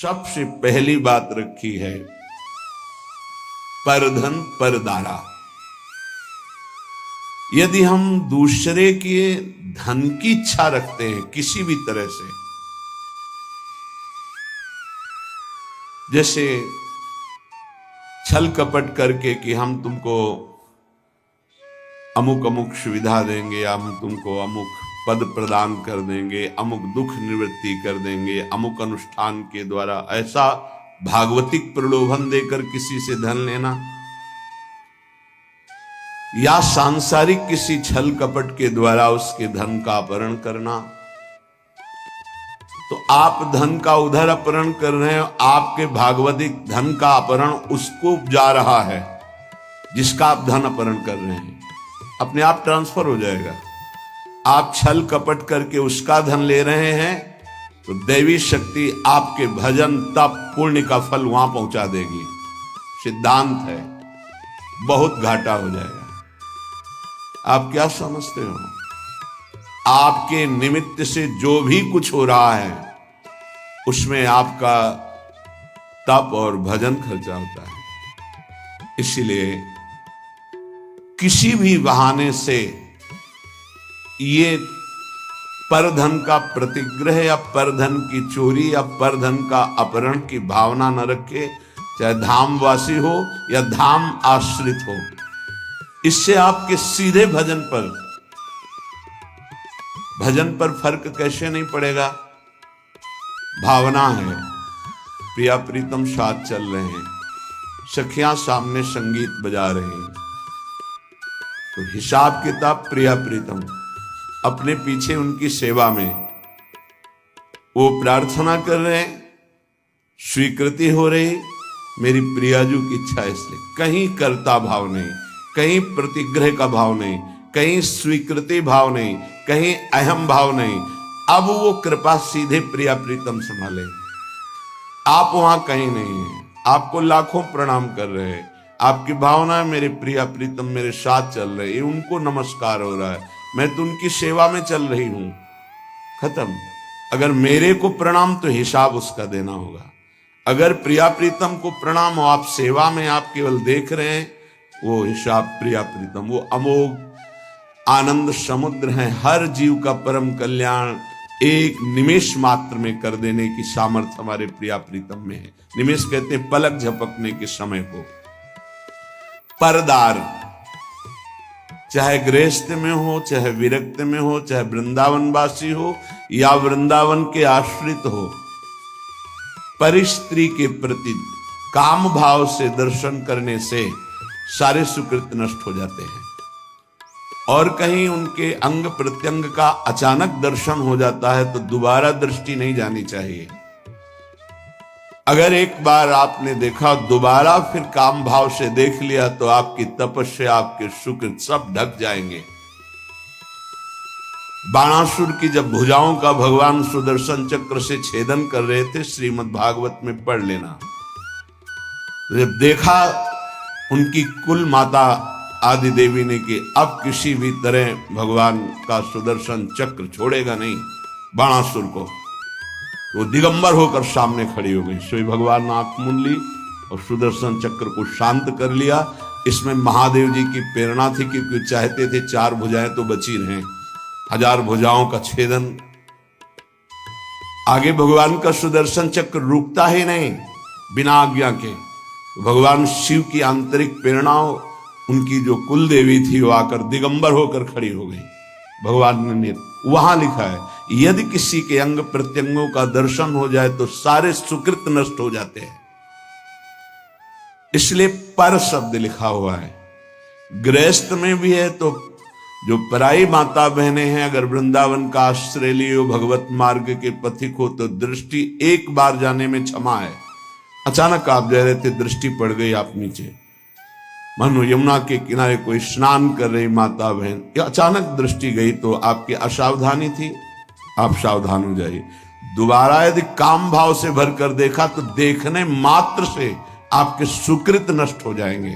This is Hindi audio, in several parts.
सबसे पहली बात रखी है परधन परदारा। यदि हम दूसरे के धन की इच्छा रखते हैं किसी भी तरह से, जैसे छल कपट करके कि हम तुमको अमुक अमुक सुविधा देंगे, हम तुमको अमुक पद प्रदान कर देंगे, अमुक दुख निवृत्ति कर देंगे, अमुक अनुष्ठान के द्वारा, ऐसा भागवतिक प्रलोभन देकर किसी से धन लेना, या सांसारिक किसी छल कपट के द्वारा उसके धन का अपहरण करना, तो आप धन का उधर अपहरण कर रहे हैं, आपके भागवतिक धन का अपहरण उसको जा रहा है जिसका आप धन अपहरण कर रहे हैं, अपने आप ट्रांसफर हो जाएगा। आप छल कपट करके उसका धन ले रहे हैं तो दैवी शक्ति आपके भजन तप पुण्य का फल वहां पहुंचा देगी। सिद्धांत है, बहुत घाटा हो जाएगा। आप क्या समझते हो? आपके निमित्त से जो भी कुछ हो रहा है उसमें आपका तप और भजन खर्चा होता है। इसलिए किसी भी बहाने से ये परधन का प्रतिग्रह या परधन की चोरी या परधन का अपहरण की भावना न रखे, चाहे धामवासी हो या धाम आश्रित हो। इससे आपके सीधे भजन पर फर्क कैसे नहीं पड़ेगा? भावना है, प्रिया प्रीतम साथ चल रहे हैं, सखियां सामने संगीत बजा रही हैं, तो हिसाब किताब प्रिया प्रीतम अपने पीछे उनकी सेवा में वो प्रार्थना कर रहे हैं, स्वीकृति हो रही, मेरी प्रियाजू की इच्छा, इसलिए कहीं कर्ता भाव नहीं, कहीं प्रतिग्रह का भाव नहीं, कहीं स्वीकृति भाव नहीं, कहीं अहम भाव नहीं। अब वो कृपा सीधे प्रिया प्रीतम संभाले, आप वहां कहीं नहीं है। आपको लाखों प्रणाम कर रहे हैं, आपकी भावना है मेरे प्रिया प्रीतम मेरे साथ चल रहे हैं, उनको नमस्कार हो रहा है, मैं तो उनकी सेवा में चल रही हूं, खत्म। अगर मेरे को प्रणाम तो हिसाब उसका देना होगा। अगर प्रिया प्रीतम को प्रणाम हो, आप सेवा में आप केवल देख रहे हैं, वो हिसाब प्रिया प्रीतम, वो अमोघ आनंद समुद्र है। हर जीव का परम कल्याण एक निमेष मात्र में कर देने की सामर्थ्य हमारे प्रिया प्रीतम में है। निमेष कहते हैं पलक झपकने के समय को। परदार, चाहे गृहस्थ में हो, चाहे विरक्त में हो, चाहे वृंदावनवासी हो या वृंदावन के आश्रित हो, परिस्त्री के प्रति काम भाव से दर्शन करने से सारे सुकृत नष्ट हो जाते हैं। और कहीं उनके अंग प्रत्यंग का अचानक दर्शन हो जाता है तो दोबारा दृष्टि नहीं जानी चाहिए। अगर एक बार आपने देखा, दोबारा फिर काम भाव से देख लिया तो आपकी तपस्या, आपके सुकृत सब ढक जाएंगे। बाणासुर की जब भुजाओं का भगवान सुदर्शन चक्र से छेदन कर रहे थे, श्रीमद् भागवत में पढ़ लेना, जब देखा उनकी कुल माता आदि देवी ने कि अब किसी भी तरह भगवान का सुदर्शन चक्र छोड़ेगा नहीं बाणासुर को, वो दिगंबर होकर सामने खड़ी हो गई। सोई भगवान ने आंख मूंद ली और सुदर्शन चक्र को शांत कर लिया। इसमें महादेव जी की प्रेरणा थी, क्योंकि चाहते थे 4 भुजाएं तो बची रहें, 1000 भुजाओं का छेदन। आगे भगवान का सुदर्शन चक्र रुकता ही नहीं बिना आज्ञा के। भगवान शिव की आंतरिक प्रेरणाओं, उनकी जो कुल देवी थी वो आकर दिगंबर होकर खड़ी हो गई। भगवान ने वहां लिखा है, यदि किसी के अंग प्रत्यंगों का दर्शन हो जाए तो सारे सुकृत नष्ट हो जाते हैं। इसलिए पर शब्द लिखा हुआ है। गृहस्थ में भी है तो जो पराई माता बहनें हैं, अगर वृंदावन का आश्रय लियो, भगवत मार्ग के पथिक हो, तो दृष्टि एक बार जाने में क्षमा है। अचानक आप जा रहे थे, दृष्टि पड़ गई आप नीचे, मानो यमुना के किनारे कोई स्नान कर रही माता बहन, या अचानक दृष्टि गई तो आपकी असावधानी थी, आप सावधान हो जाइए। दोबारा यदि काम भाव से भरकर देखा तो देखने मात्र से आपके सुकृत नष्ट हो जाएंगे,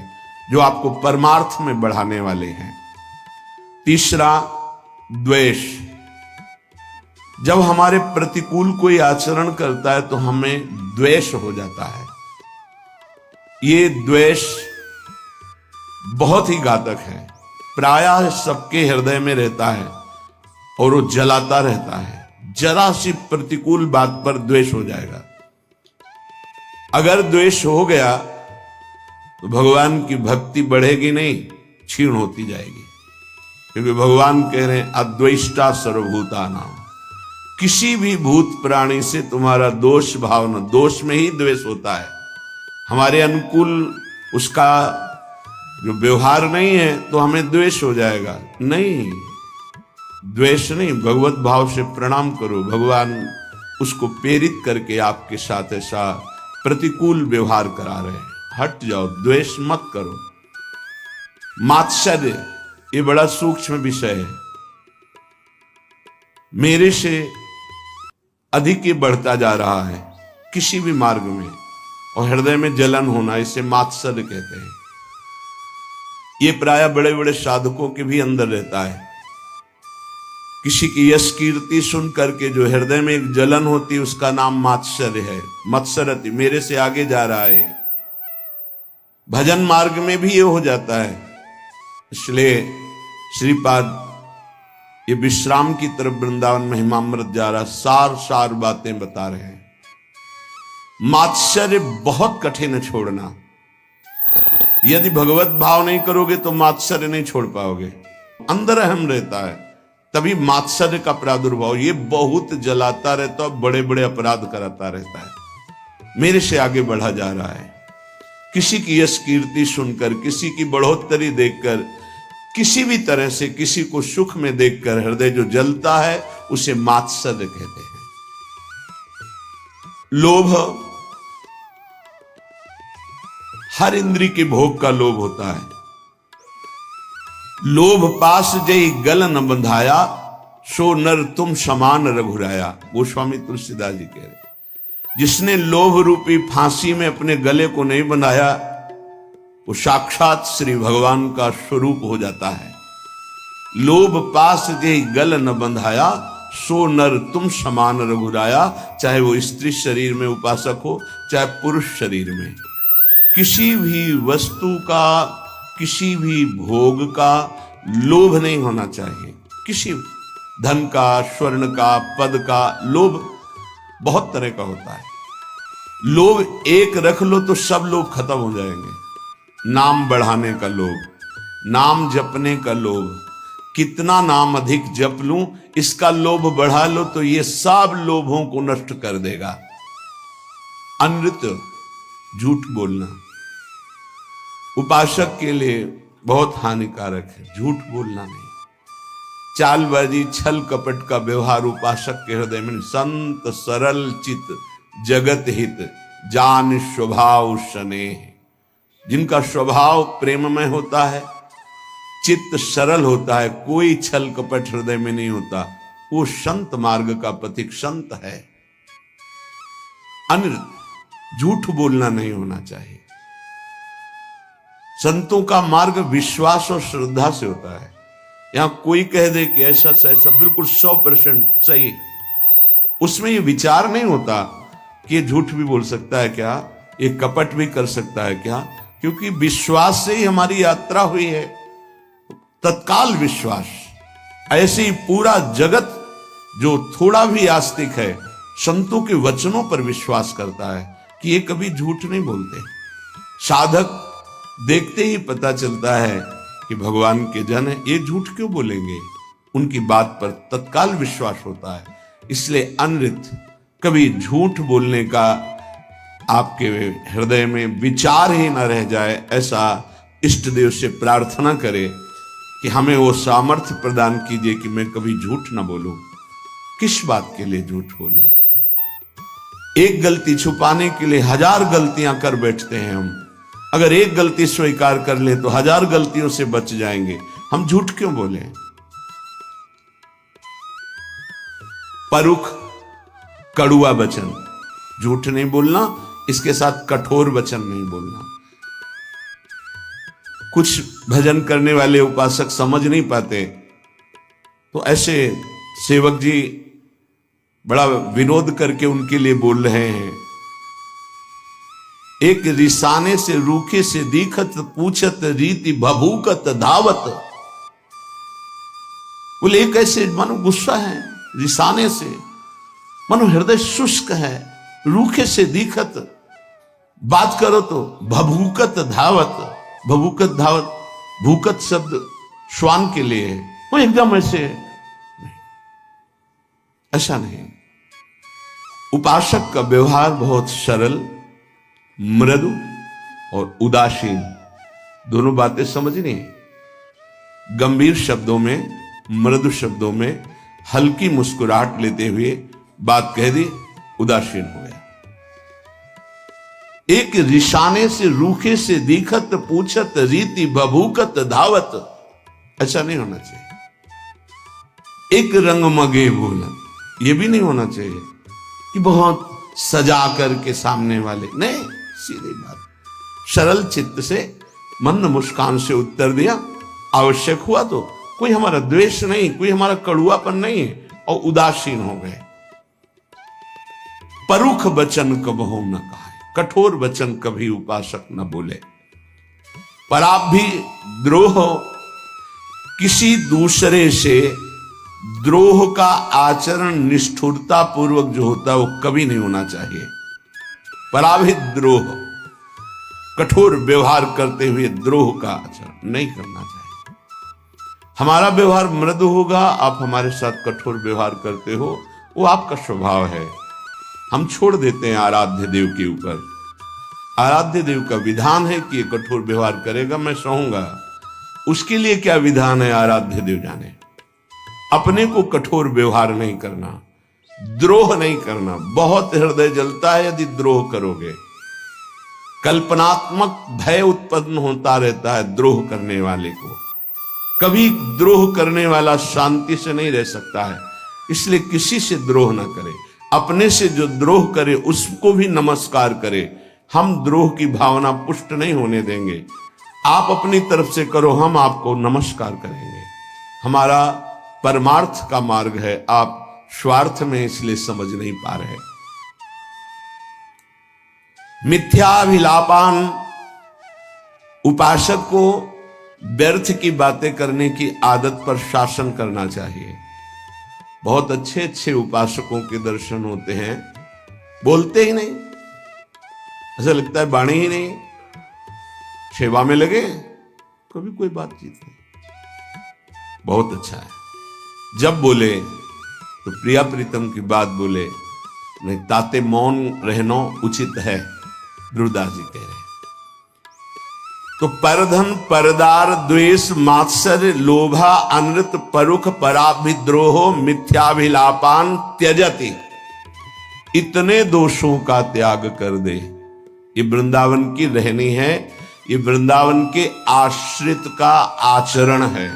जो आपको परमार्थ में बढ़ाने वाले हैं। तीसरा, द्वेष। जब हमारे प्रतिकूल कोई आचरण करता है तो हमें द्वेष हो जाता है। ये द्वेष बहुत ही घातक है, प्रायः सबके हृदय में रहता है और वो जलाता रहता है। जरा सी प्रतिकूल बात पर द्वेष हो जाएगा। अगर द्वेष हो गया तो भगवान की भक्ति बढ़ेगी नहीं, क्षीण होती जाएगी। क्योंकि भगवान कह रहे हैं अद्वेष्टा सर्वभूतानां, किसी भी भूत प्राणी से तुम्हारा दोष भावना, दोष में ही द्वेष होता है। हमारे अनुकूल उसका जो व्यवहार नहीं है तो हमें द्वेष हो जाएगा। नहीं, द्वेष नहीं, भगवत भाव से प्रणाम करो। भगवान उसको प्रेरित करके आपके साथ ऐसा प्रतिकूल व्यवहार करा रहे हैं। हट जाओ, द्वेष मत करो। मात्सर्य ये बड़ा सूक्ष्म विषय है, मेरे से अधिक ये बढ़ता जा रहा है किसी भी मार्ग में, और हृदय में जलन होना, इसे मात्सर्य कहते हैं। ये प्राय बड़े बड़े साधकों के भी अंदर रहता है। किसी की यश कीर्ति सुन करके जो हृदय में एक जलन होती है उसका नाम मात्सर्य है। मत्सरति, मेरे से आगे जा रहा है। भजन मार्ग में भी ये हो जाता है। इसलिए श्रीपाद ये विश्राम की तरफ वृंदावन महिमामृत जा रहा, सार सार बातें बता रहे हैं। मात्सर्य बहुत कठिन है छोड़ना। यदि भगवत भाव नहीं करोगे तो मात्सर्य नहीं छोड़ पाओगे। अंदर अहम रहता है, तभी मात्सर्य का प्रादुर्भाव। ये बहुत जलाता रहता है, बड़े बड़े अपराध कराता रहता है। मेरे से आगे बढ़ा जा रहा है। किसी की यश कीर्ति सुनकर, किसी की बढ़ोतरी देखकर, किसी भी तरह से किसी को सुख में देखकर हृदय जो जलता है उसे मात्सर्य कहते हैं। लोभ, हर इंद्री के भोग का लोभ होता है। लोभ पास जय गल न बंधाया, सो नर तुम समान रघुराया। गोस्वामी तुलसीदास जी कह रहे, जिसने लोभ रूपी फांसी में अपने गले को नहीं बनाया वो साक्षात श्री भगवान का स्वरूप हो जाता है। लोभ पास जय गल न बंधाया, सो नर तुम समान रघुराया। चाहे वो स्त्री शरीर में उपासक हो, चाहे पुरुष शरीर में। किसी भी वस्तु का, किसी भी भोग का लोभ नहीं होना चाहिए। किसी धन का, स्वर्ण का, पद का लोभ बहुत तरह का होता है। लोभ एक रख लो तो सब लोभ खत्म हो जाएंगे। नाम बढ़ाने का लोभ, नाम जपने का लोभ, कितना नाम अधिक जप लूं इसका लोभ बढ़ा लो तो ये सब लोभों को नष्ट कर देगा। अनृत, झूठ बोलना उपासक के लिए बहुत हानिकारक है। झूठ बोलना नहीं, चालबाजी, छल कपट का व्यवहार उपासक के हृदय में। संत सरल चित जगत हित, जान स्वभाव स्नेह। जिनका स्वभाव प्रेममय होता है, चित्त सरल होता है, कोई छल कपट हृदय में नहीं होता, वो संत मार्ग का पथिक संत है। अनृत, झूठ बोलना नहीं होना चाहिए। संतों का मार्ग विश्वास और श्रद्धा से होता है। यहां कोई कह दे कि ऐसा से ऐसा, बिल्कुल 100% सही, उसमें ये विचार नहीं होता कि ये झूठ भी बोल सकता है क्या, ये कपट भी कर सकता है क्या, क्योंकि विश्वास से ही हमारी यात्रा हुई है। तत्काल विश्वास। ऐसे ही पूरा जगत जो थोड़ा भी आस्तिक है संतों के वचनों पर विश्वास करता है कि ये कभी झूठ नहीं बोलते। साधक देखते ही पता चलता है कि भगवान के जन है, ये झूठ क्यों बोलेंगे, उनकी बात पर तत्काल विश्वास होता है। इसलिए अनृत, कभी झूठ बोलने का आपके हृदय में विचार ही न रह जाए, ऐसा इष्ट देव से प्रार्थना करें कि हमें वो सामर्थ्य प्रदान कीजिए कि मैं कभी झूठ न बोलूं। किस बात के लिए झूठ बोलूं? एक गलती छुपाने के लिए 1000 गलतियां कर बैठते हैं हम। अगर एक गलती स्वीकार कर ले तो 1000 गलतियों से बच जाएंगे। हम झूठ क्यों बोले? परुख, कड़ुआ वचन, झूठ नहीं बोलना, इसके साथ कठोर वचन नहीं बोलना। कुछ भजन करने वाले उपासक समझ नहीं पाते, तो ऐसे सेवक जी बड़ा विनोद करके उनके लिए बोल रहे हैं। एक रिसाने से रूखे से दीखत पूछत रीति भभूकत धावत। बोले एक ऐसे मानो गुस्सा है, रिसाने से मानो हृदय शुष्क है, रूखे से दीखत, बात करो तो भभूकत धावत। भभूकत धावत, भूकत शब्द श्वान के लिए है, वो एकदम ऐसे नहीं, ऐसा नहीं। उपासक का व्यवहार बहुत सरल, मृदु और उदासीन, दोनों बातें समझनी है। गंभीर शब्दों में, मृदु शब्दों में हल्की मुस्कुराहट लेते हुए बात कह दी, उदासीन हो गया। एक रिसाने से रूखे से दीखत पूछत रीति भभूकत धावत, ऐसा नहीं होना चाहिए। एक रंग मगे बोलन, ये भी नहीं होना चाहिए कि बहुत सजा करके सामने वाले, नहीं, सीधी बात, सरल चित्त से मंद मुस्कान से उत्तर दिया। आवश्यक हुआ तो, कोई हमारा द्वेष नहीं, कोई हमारा कड़ुआपन नहीं है, और उदासीन हो गए। परुख वचन कबहु न कहा, कठोर वचन कभी उपासक न बोले। पर आप भी द्रोह, किसी दूसरे से द्रोह का आचरण निष्ठुरता पूर्वक जो होता है वो कभी नहीं होना चाहिए। पराभित द्रोह, कठोर व्यवहार करते हुए द्रोह का आचरण नहीं करना चाहिए। हमारा व्यवहार मृदु होगा, आप हमारे साथ कठोर व्यवहार करते हो, वो आपका स्वभाव है, हम छोड़ देते हैं आराध्य देव के ऊपर। आराध्य देव का विधान है कि ये कठोर व्यवहार करेगा, मैं सहूंगा। उसके लिए क्या विधान है आराध्य देव जाने। अपने को कठोर व्यवहार नहीं करना, द्रोह नहीं करना। बहुत हृदय जलता है यदि द्रोह करोगे। कल्पनात्मक भय उत्पन्न होता रहता है द्रोह करने वाले को। कभी द्रोह करने वाला शांति से नहीं रह सकता है, इसलिए किसी से द्रोह ना करे। अपने से जो द्रोह करे उसको भी नमस्कार करे। हम द्रोह की भावना पुष्ट नहीं होने देंगे। आप अपनी तरफ से करो, हम आपको नमस्कार करेंगे। हमारा परमार्थ का मार्ग है, आप स्वार्थ में इसलिए समझ नहीं पा रहे। मिथ्याभिलापान, उपासक को व्यर्थ की बातें करने की आदत पर शासन करना चाहिए। बहुत अच्छे अच्छे उपासकों के दर्शन होते हैं, बोलते ही नहीं, ऐसा लगता है बाणी ही नहीं, सेवा में लगे, कभी कोई बातचीत नहीं। बहुत अच्छा है, जब बोले तो प्रिया प्रीतम की बात बोले, नहीं ताते मौन रहना उचित है, गुरुदास जी कह रहे हैं। तो परधन परदार द्वेष मात्सर्य लोभा अनृत परुख पराभिद्रोह मिथ्याभिलापान त्यजति, इतने दोषों का त्याग कर दे। ये वृंदावन की रहनी है, ये वृंदावन के आश्रित का आचरण है।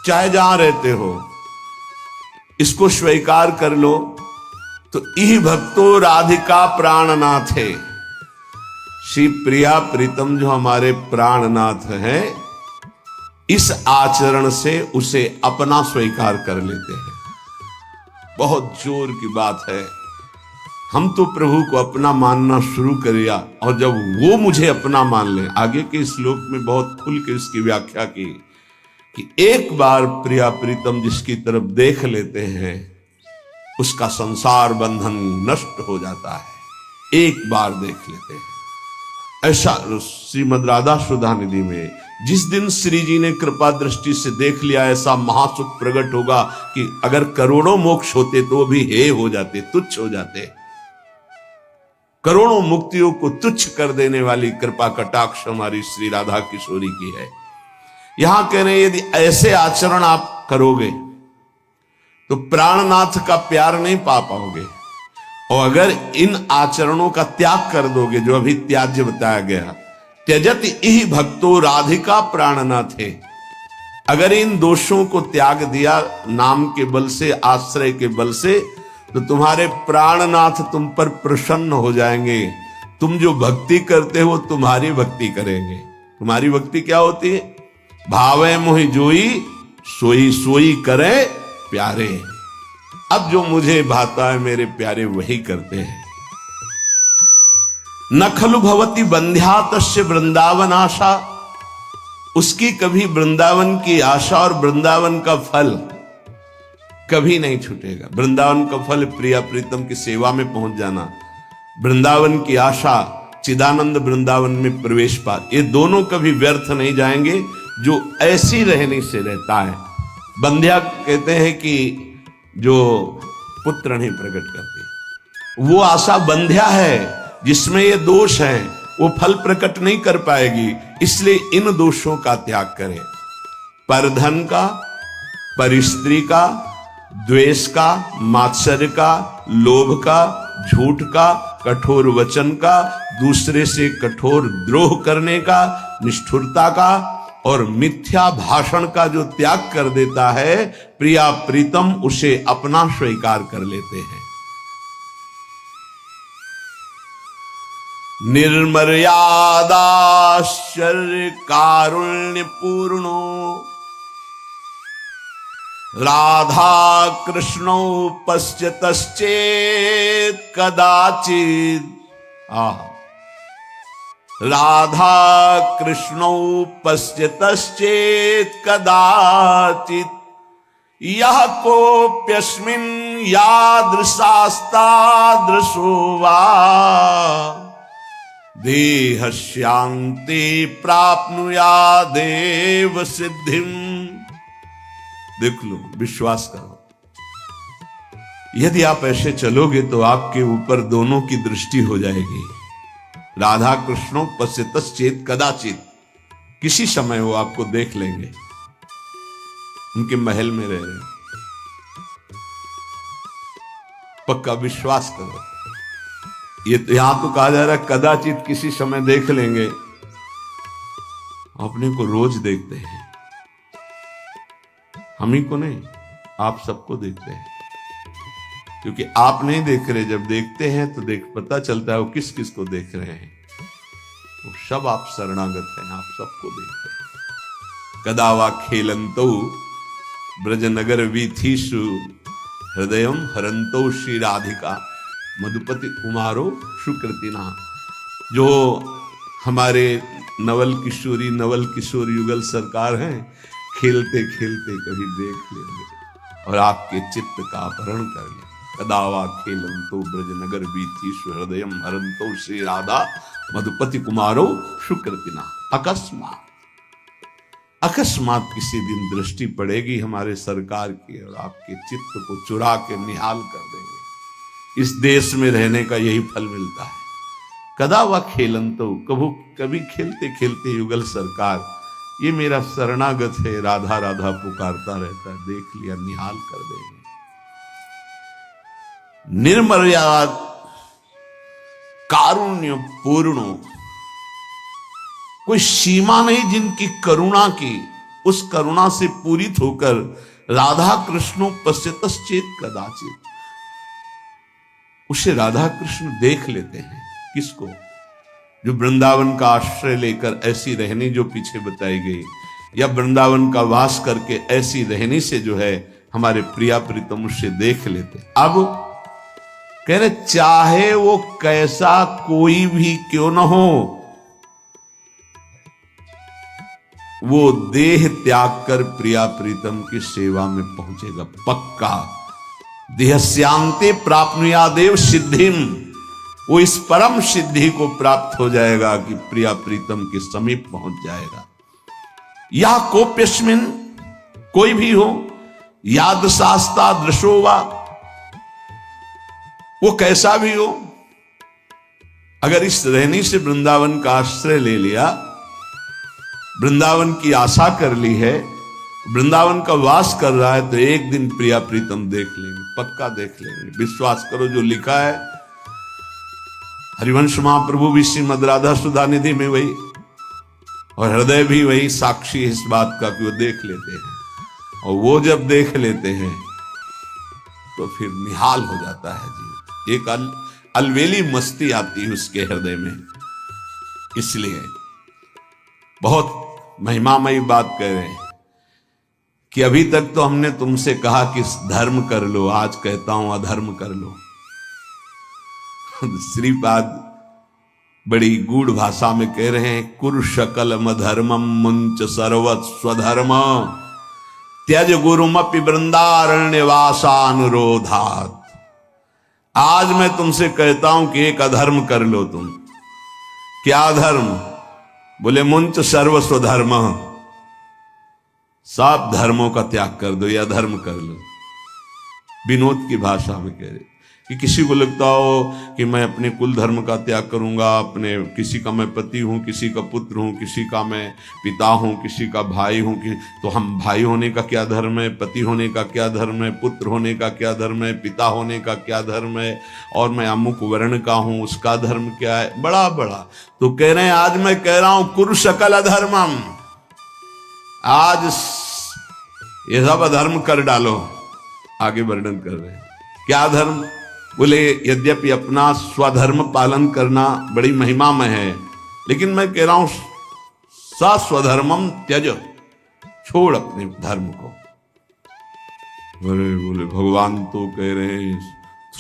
चाहे जहां रहते हो इसको स्वीकार कर लो। तो इह भक्तो राधिका प्राणनाथ है, श्री प्रिया प्रीतम जो हमारे प्राणनाथ हैं, इस आचरण से उसे अपना स्वीकार कर लेते हैं। बहुत जोर की बात है। हम तो प्रभु को अपना मानना शुरू करिया, और जब वो मुझे अपना मान ले, आगे के श्लोक में बहुत खुल के इसकी व्याख्या की कि एक बार प्रिया प्रीतम जिसकी तरफ देख लेते हैं उसका संसार बंधन नष्ट हो जाता है। एक बार देख लेते हैं। ऐसा श्रीमद् राधा सुधा निधि में जिस दिन श्री जी ने कृपा दृष्टि से देख लिया, ऐसा महासुख प्रकट होगा कि अगर करोड़ों मोक्ष होते तो भी हे हो जाते, तुच्छ हो जाते। करोड़ों मुक्तियों को तुच्छ कर देने वाली कृपा कटाक्ष हमारी श्री राधा किशोरी की है। यहां कह रहे यदि ऐसे आचरण आप करोगे तो प्राणनाथ का प्यार नहीं पा पाओगे, और अगर इन आचरणों का त्याग कर दोगे, जो अभी त्याज्य बताया गया, त्यजत इहि भक्तो राधिका प्राणनाथ है, अगर इन दोषों को त्याग दिया नाम के बल से, आश्रय के बल से, तो तुम्हारे प्राणनाथ तुम पर प्रसन्न हो जाएंगे। तुम जो भक्ति करते हो तुम्हारी भक्ति करेंगे। तुम्हारी भक्ति क्या होती है? भावे मोहि जोई सोई सोई करे प्यारे। अब जो मुझे भाता है मेरे प्यारे वही करते हैं। न खलु भवती बंध्या तस्य वृंदावन आशा, उसकी कभी वृंदावन की आशा और वृंदावन का फल कभी नहीं छूटेगा। वृंदावन का फल प्रिया प्रीतम की सेवा में पहुंच जाना, वृंदावन की आशा चिदानंद वृंदावन में प्रवेश पा, ये दोनों कभी व्यर्थ नहीं जाएंगे जो ऐसी रहने से रहता है। बंध्या कहते हैं कि जो पुत्र नहीं प्रकट करती, वो आशा बंध्या है, जिसमें ये दोष है वो फल प्रकट नहीं कर पाएगी, इसलिए इन दोषों का त्याग करें। परधन का, परिस्त्री का, द्वेष का, मात्सर्य का, लोभ का, झूठ का, कठोर वचन का, दूसरे से कठोर द्रोह करने का, निष्ठुरता का और मिथ्या भाषण का जो त्याग कर देता है, प्रिया प्रीतम उसे अपना स्वीकार कर लेते हैं। निर्मर्यादाश्चर्य कारुण्य पूर्णो राधा कृष्णौ पश्यतश्चेत् कदाचित्, राधा कृष्णौ पश्यतश्चेत् कदाचित्, यः कोऽप्यस्मिन् यादृशास्तादृशो वा देहस्यान्ते प्राप्नुयादेव सिद्धिम्। देख लो, विश्वास करो, यदि आप ऐसे चलोगे तो आपके ऊपर दोनों की दृष्टि हो जाएगी। राधा कृष्णों पश्यतश्चेत् कदाचित्, किसी समय वो आपको देख लेंगे, उनके महल में रह रहे, पक्का विश्वास करो। ये तो यहां तो कहा जा रहा है कदाचित किसी समय देख लेंगे, अपने को रोज देखते हैं, हम ही को नहीं, आप सबको देखते हैं, क्योंकि आप नहीं देख रहे, जब देखते हैं तो पता चलता है वो किस किस को देख रहे हैं। वो सब आप शरणागत हैं, आप सबको देखते हैं। कदावा खेलंतो ब्रजनगर वीथीषु हृदयम हरंतो श्री राधिका मधुपति कुमारो सुकृतिना। जो हमारे नवल किशोर युगल सरकार हैं, खेलते खेलते कभी देख लेंगे और आपके चित्त का अपहरण कर लेंगे। कदावा खेलंतो ब्रजनगर वीथीषु हृदयम हरंतो श्री राधा मधुपति कुमारो सुकृतिना। अकस्मात किसी दिन दृष्टि पड़ेगी हमारे सरकार की और आपके चित्त को चुरा के निहाल कर देंगे। इस देश में रहने का यही फल मिलता है। कदावा खेलंतो, कभी खेलते खेलते युगल सरकार, ये मेरा शरणागत है, राधा राधा पुकारता रहता है, देख लिया, निहाल कर देंगे। निर्मर्याद कारुण्य पूर्णो, कोई सीमा नहीं जिनकी करुणा की, उस करुणा से पूरित होकर राधा कृष्णो पश्यतश्चेत् कदाचित्, उसे राधा कृष्ण देख लेते हैं। किसको? जो वृंदावन का आश्रय लेकर ऐसी रहनी जो पीछे बताई गई, या वृंदावन का वास करके ऐसी रहनी से जो है हमारे प्रिया प्रीतम उससे देख लेते। अब कह रहे चाहे वो कैसा कोई भी क्यों न हो, वो देह त्याग कर प्रिया प्रीतम की सेवा में पहुंचेगा पक्का। देहस्यांते प्राप्नुयादेव सिद्धिम, वो इस परम सिद्धि को प्राप्त हो जाएगा कि प्रिया प्रीतम के समीप पहुंच जाएगा। या कोप्यस्मिन, कोई भी हो, याद शास्ता दृशोवा, वो कैसा भी हो, अगर इस रहनी से वृंदावन का आश्रय ले लिया, वृंदावन की आशा कर ली है, वृंदावन का वास कर रहा है, तो एक दिन प्रिया प्रीतम देख लेंगे, पक्का देख लेंगे। विश्वास करो, जो लिखा है हरिवंश महाप्रभु भी श्रीमद् राधा सुधा निधि में वही, और हृदय भी वही साक्षी इस बात का कि वो देख लेते हैं, और वो जब देख लेते हैं तो फिर निहाल हो जाता है जी। एक अलवेली मस्ती आती है उसके हृदय में। इसलिए बहुत महिमामयी बात कह रहे हैं कि अभी तक तो हमने तुमसे कहा कि धर्म कर लो, आज कहता हूं अधर्म कर लो। श्रीपाद बड़ी गूढ़ भाषा में कह रहे हैं, कुरु शकल मधर्मम मुंच सर्वत स्वधर्म त्यज गुरुमपि वृंदारण्य वासानुरोधात। आज मैं तुमसे कहता हूं कि एक अधर्म कर लो तुम। क्या धर्म? बोले मुंच सर्व स्वधर्म, सब धर्मों का त्याग कर दो, या धर्म कर लो। विनोद की भाषा में कह रहे कि किसी को लगता हो कि मैं अपने कुल धर्म का त्याग करूंगा, अपने किसी का मैं पति हूं, किसी का पुत्र हूं, किसी का मैं पिता हूं, किसी का भाई हूं, तो हम भाई होने का क्या धर्म है, पति होने का क्या धर्म है, पुत्र होने का क्या धर्म है, पिता होने का क्या धर्म है, और मैं अमुक वर्ण का हूं, उसका धर्म क्या है, बड़ा बड़ा। तो कह रहे हैं आज मैं कह रहा हूं कुरु सकल अधर्मम, आज ये सब अधर्म कर डालो। आगे वर्णन कर रहे हैं क्या धर्म? बोले यद्यपि अपना स्वधर्म पालन करना बड़ी महिमामय है, लेकिन मैं कह रहा हूं स्वधर्मम त्यज, छोड़ अपने धर्म को। बोले भगवान तो कह रहे हैं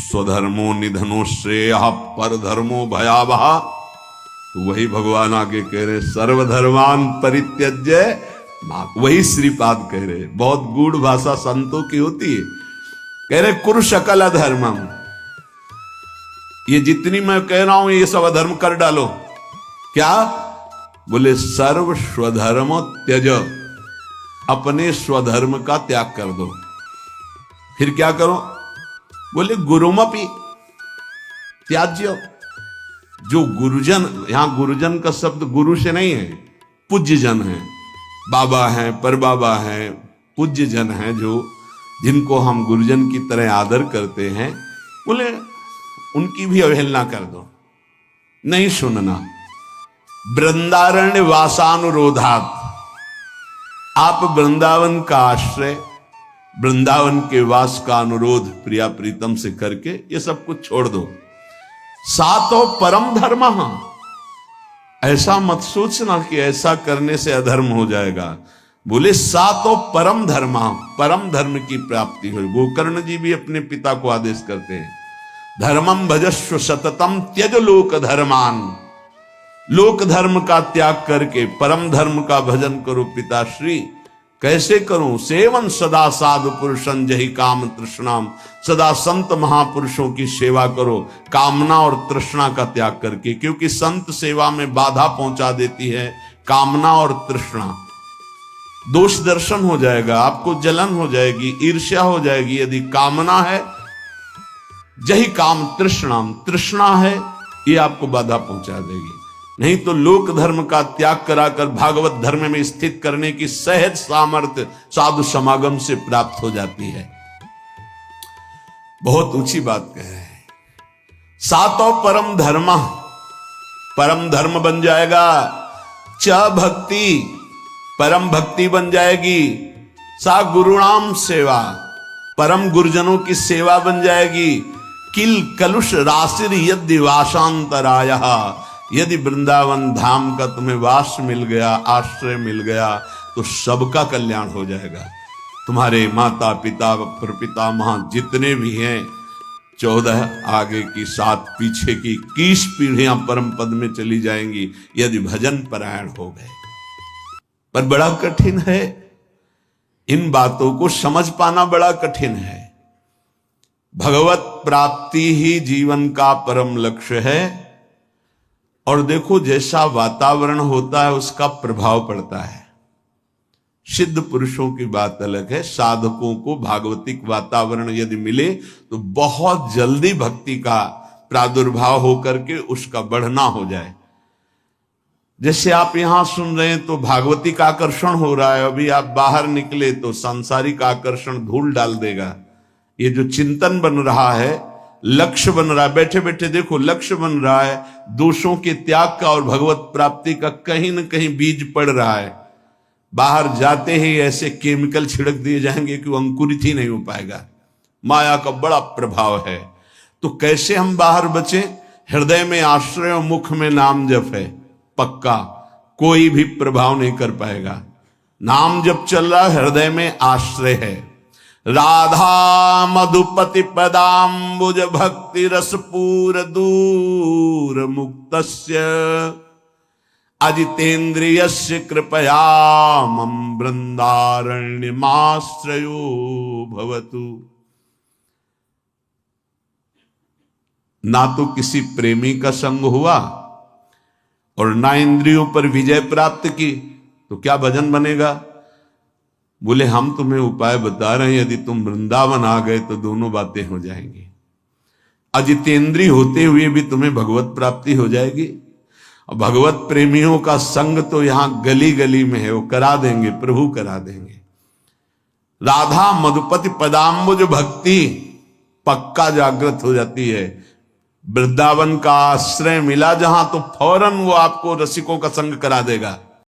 स्वधर्मो निधनो श्रेय पर धर्मो भयावह। तो वही भगवान आगे कह रहे सर्वधर्मान परित्यज्य, वही श्रीपाद कह रहे। बहुत गूढ़ भाषा संतों की होती है। कह रहे कुरु शकल अधर्मम, ये जितनी मैं कह रहा हूं ये सब अधर्म कर डालो। क्या? बोले सर्व स्वधर्म त्यज, अपने स्वधर्म का त्याग कर दो। फिर क्या करो? बोले गुरुमपि त्याज्य, जो गुरुजन, यहां गुरुजन का शब्द गुरु से नहीं है, पूज्य जन है, बाबा हैं, परबाबा हैं, पूज्य जन हैं, जो जिनको हम गुरुजन की तरह आदर करते हैं, बोले उनकी भी अवहेलना कर दो, नहीं सुनना। वृंदारण्य वासानुरोधात, आप वृंदावन का आश्रय, वृंदावन के वास का अनुरोध प्रिया प्रीतम से करके ये सब कुछ छोड़ दो। सातो परम धर्म, ऐसा मत सोचना कि ऐसा करने से अधर्म हो जाएगा। बोले सातो परम धर्म, परम धर्म की प्राप्ति हो। गोकर्ण जी भी अपने पिता को आदेश करते हैं, धर्मम भजस्व सततम त्यज लोक धर्मान, लोक धर्म का त्याग करके परम धर्म का भजन करो पिताश्री। कैसे करूं? सेवन सदा साधु पुरुषं जहि काम तृष्णाम, सदा संत महापुरुषों की सेवा करो कामना और तृष्णा का त्याग करके, क्योंकि संत सेवा में बाधा पहुंचा देती है कामना और तृष्णा। दोष दर्शन हो जाएगा, आपको जलन हो जाएगी, ईर्ष्या हो जाएगी। यदि कामना है, जही काम तृष्णाम, तृष्णा है, ये आपको बाधा पहुंचा देगी। नहीं तो लोक धर्म का त्याग कराकर भागवत धर्म में स्थित करने की सहज सामर्थ्य साधु समागम से प्राप्त हो जाती है। बहुत ऊंची बात कह रहे हैं। सातों परम धर्म, परम धर्म बन जाएगा। च भक्ति, परम भक्ति बन जाएगी। सा गुरुणाम सेवा, परम गुरुजनों की सेवा बन जाएगी। किल कलुष राशिर यदि वासांतराय, यदि वृंदावन धाम का तुम्हें वास मिल गया, आश्रय मिल गया, तो सबका कल्याण हो जाएगा। तुम्हारे माता पिता प्रपितामह जितने भी हैं, 14 आगे की 7 पीछे की 21 पीढ़ियां परम पद में चली जाएंगी यदि भजन परायण हो गए। पर बड़ा कठिन है, इन बातों को समझ पाना बड़ा कठिन है। भगवत प्राप्ति ही जीवन का परम लक्ष्य है। और देखो जैसा वातावरण होता है उसका प्रभाव पड़ता है। सिद्ध पुरुषों की बात अलग है, साधकों को भागवतिक वातावरण यदि मिले तो बहुत जल्दी भक्ति का प्रादुर्भाव होकर के उसका बढ़ना हो जाए। जैसे आप यहां सुन रहे हैं तो भागवतिक आकर्षण हो रहा है, अभी आप बाहर निकले तो सांसारिक आकर्षण धूल डाल देगा। ये जो चिंतन बन रहा है, लक्ष्य बन रहा है, बैठे बैठे देखो लक्ष्य बन रहा है, दोषों के त्याग का और भगवत प्राप्ति का कहीं न कहीं बीज पड़ रहा है। बाहर जाते ही ऐसे केमिकल छिड़क दिए जाएंगे कि वो अंकुरित ही नहीं हो पाएगा। माया का बड़ा प्रभाव है। तो कैसे हम बाहर बचे? हृदय में आश्रय और मुख में नाम जप है, पक्का कोई भी प्रभाव नहीं कर पाएगा। नाम जब चल रहा हृदय में आश्रय है। राधा मधुपति पदाम्बुज भक्ति रसपूर दूर मुक्तस्य अजितेन्द्रियस्य कृपया मम वृंदारण्यमाश्रयो भवतु। ना तो किसी प्रेमी का संग हुआ और ना इंद्रियों पर विजय प्राप्त की, तो क्या भजन बनेगा? बोले हम तुम्हें उपाय बता रहे हैं, यदि तुम वृंदावन आ गए तो दोनों बातें हो जाएंगी। अजितेंद्रिय होते हुए भी तुम्हें भगवत प्राप्ति हो जाएगी। और भगवत प्रेमियों का संग तो यहां गली गली में है, वो करा देंगे, प्रभु करा देंगे। राधा मधुपति पदाम्बुज भक्ति पक्का जागृत हो जाती है। वृंदावन का आश्रय मिला जहां, तो फौरन वो आपको रसिकों का संग करा देगा।